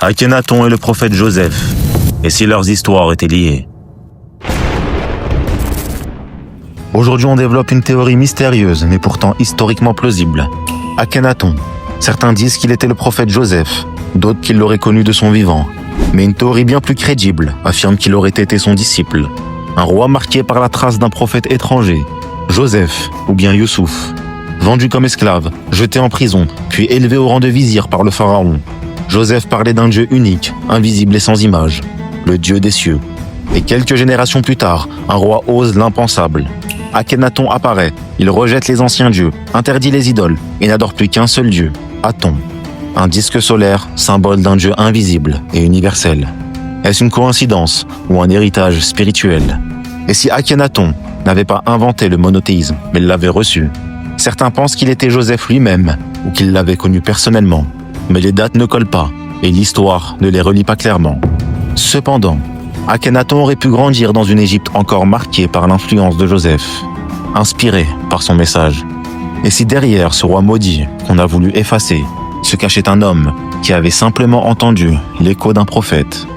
Akhenaton et le prophète Joseph, et si leurs histoires étaient liées. Aujourd'hui, on développe une théorie mystérieuse, mais pourtant historiquement plausible. Akhenaton. Certains disent qu'il était le prophète Joseph, d'autres qu'il l'aurait connu de son vivant. Mais une théorie bien plus crédible affirme qu'il aurait été son disciple. Un roi marqué par la trace d'un prophète étranger, Joseph ou bien Youssouf. Vendu comme esclave, jeté en prison, puis élevé au rang de vizir par le pharaon. Joseph parlait d'un Dieu unique, invisible et sans image, le Dieu des cieux. Et quelques générations plus tard, un roi ose l'impensable. Akhenaton apparaît, il rejette les anciens dieux, interdit les idoles et n'adore plus qu'un seul Dieu, Aton. Un disque solaire, symbole d'un Dieu invisible et universel. Est-ce une coïncidence ou un héritage spirituel? Et si Akhenaton n'avait pas inventé le monothéisme, mais l'avait reçu? Certains pensent qu'il était Joseph lui-même ou qu'il l'avait connu personnellement. Mais les dates ne collent pas et l'histoire ne les relie pas clairement. Cependant, Akhenaton aurait pu grandir dans une Égypte encore marquée par l'influence de Joseph, inspiré par son message. Et si derrière ce roi maudit qu'on a voulu effacer, se cachait un homme qui avait simplement entendu l'écho d'un prophète?